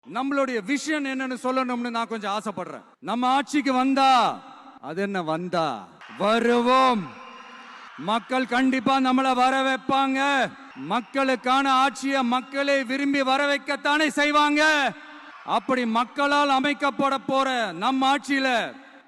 நம்மளுடைய விஷன் என்னன்னு சொல்லணும்னு நான் கொஞ்சம் ஆசைப்படுறேன். நம்ம ஆட்சிக்கு வந்தா அது என்ன வந்தா வருவோம். மக்கள் கண்டிப்பா நம்மள வர வைப்பாங்க. மக்களுக்கான ஆட்சியை மக்களே விரும்பி வர வைக்கத்தானே செய்வாங்க. அப்படி மக்களால் அமைக்கப்பட போற நம்ம ஆட்சியில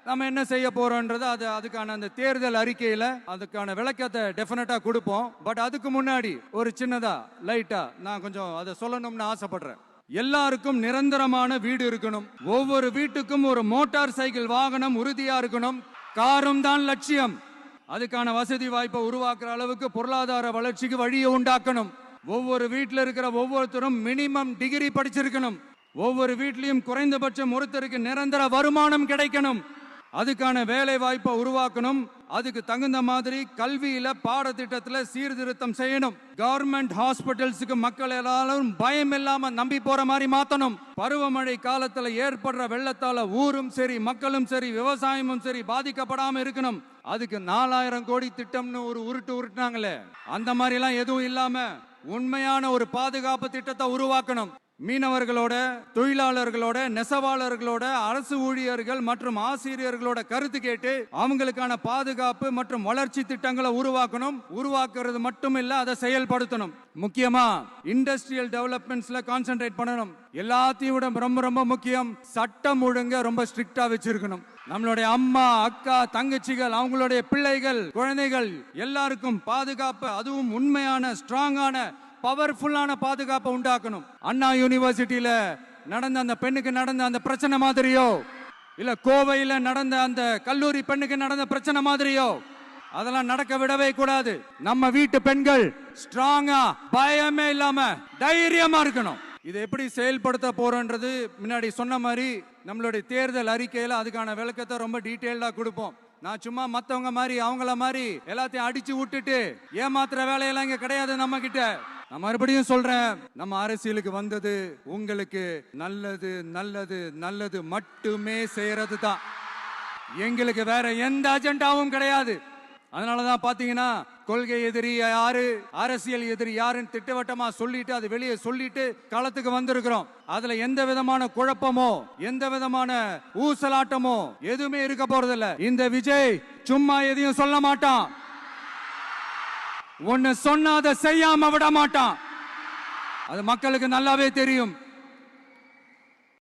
நம்ம என்ன செய்ய போறோம்ன்றது அதுக்கான அந்த தேர்தல் அறிக்கையில அதுக்கான விளக்கத்தை டெஃபினட்டா கொடுப்போம். பட் அதுக்கு முன்னாடி ஒரு சின்னதா லைட்டா நான் கொஞ்சம் அதை சொல்லணும்னு ஆசைப்படுறேன். எல்லாருக்கும் நிரந்தரமான வீடு இருக்கணும். ஒவ்வொரு வீட்டுக்கும் ஒரு மோட்டார் சைக்கிள் வாகனம் உறுதியா இருக்கணும். காரும் தான் லட்சியம். அதுக்கான வசதி வாய்ப்பை உருவாக்குற அளவுக்கு பொருளாதார வளர்ச்சிக்கு வழியை உண்டாக்கணும். ஒவ்வொரு வீட்டில் இருக்கிற ஒவ்வொருத்தரும் மினிமம் டிகிரி படிச்சிருக்கணும். ஒவ்வொரு வீட்லயும் குறைந்தபட்சம் ஒருத்தருக்கு நிரந்தர வருமானம் கிடைக்கணும். அதுக்கான வேலை வாய்ப்பை உருவாக்கணும். அதுக்கு தகுந்த மாதிரி கல்வியில பாடத்திட்டத்துல சீர்திருத்தம் செய்யணும். கவர்மெண்ட் ஹாஸ்பிட்டல்ஸுக்கு மக்கள் எல்லாரும் பயம் இல்லாம நம்பி போற மாதிரி மாத்தணும். பருவமழை காலத்துல ஏற்படுற வெள்ளத்தால ஊரும் சரி மக்களும் சரி விவசாயமும் சரி பாதிக்கப்படாம இருக்கணும். அதுக்கு 4000 கோடி திட்டம்னு ஒரு உருட்டுனாங்களே, அந்த மாதிரி எல்லாம் எதுவும் இல்லாம உண்மையான ஒரு பாதுகாப்பு திட்டத்தை உருவாக்கணும். மீனவர்களோட, தொழிலாளர்களோட, நெசவாளர்களோட, அரசு ஊழியர்கள் மற்றும் ஆசிரியர்களோட கருத்து கேட்டு அவங்களுக்கான பாதுகாப்பு மற்றும் வளர்ச்சி திட்டங்களை உருவாக்கணும். உருவாக்குறது மட்டும் இல்ல, அதை செயல்படுத்தணும். முக்கியமா இண்டஸ்ட்ரியல் டெவலப்மெண்ட்ஸ்ல கான்சென்ட்ரேட் பண்ணணும். எல்லாத்தையும் விட ரொம்ப ரொம்ப முக்கியம், சட்டம் ஒழுங்க ரொம்ப ஸ்ட்ரிக்டா வச்சிருக்கணும். நம்மளுடைய அம்மா, அக்கா, தங்கச்சிகள், அவங்களுடைய பிள்ளைகள், குழந்தைகள் எல்லாருக்கும் பாதுகாப்பு, அதுவும் உண்மையான ஸ்ட்ராங்கான பவர்ஃபுல்லான பாதுகாப்பை உண்டாக்கணும். அண்ணா யூனிவர்சிட்டியில நடந்த அந்த பெண்ணுக்கு நடந்த அந்த பிரச்சனை மாதிரியோ, இல்ல கோவையில நடந்த அந்த கல்லூரி பெண்ணுக்கு நடந்த பிரச்சனை மாதிரியோ அதெல்லாம் நடக்க விடவே கூடாது. நம்ம வீட்டு பெண்கள் ஸ்ட்ராங்கா பயமே இல்லாம தைரியமா இருக்கணும். இதை எப்படி செயல்படுத்த போறோன்றது முன்னாடி சொன்ன மாதிரி நம்மளுடைய தேர்தல் அறிக்கையில அதுக்கான விளக்கத்தை ரொம்ப டீட்டெயில்டா கொடுப்போம். நான் சும்மா மத்தவங்க மாதிரி அவங்கள மாதிரி எல்லாத்தையும் அடிச்சு விட்டுட்டு ஏமாத்துற வேலையெல்லாம் இங்க கிடையாது நம்ம கிட்ட. நான் மறுபடியும் சொல்றேன், நம்ம அரசியலுக்கு வந்தது உங்களுக்கு நல்லது நல்லது நல்லது மட்டுமே செய்யறது தான். எங்களுக்கு வேற எந்த அஜெண்டாவும் கிடையாது. அதனாலதான் பாத்தீங்கன்னா கொள்கை எதிரி யாரு, அரசியல் எதிரி யாருன்னு திட்டவட்டமா சொல்லிட்டு அது வெளியே சொல்லிட்டு களத்துக்கு வந்திருக்கிறோம். அதுல எந்த விதமான குழப்பமோ எந்த விதமான ஊசலாட்டமோ எதுவுமே இருக்க போறதில்ல. இந்த விஜய் சும்மா எதையும் சொல்ல மாட்டான். ஒன்னு சொன்னா அதை செய்யாம விட மாட்டான். அது மக்களுக்கு நல்லாவே தெரியும்.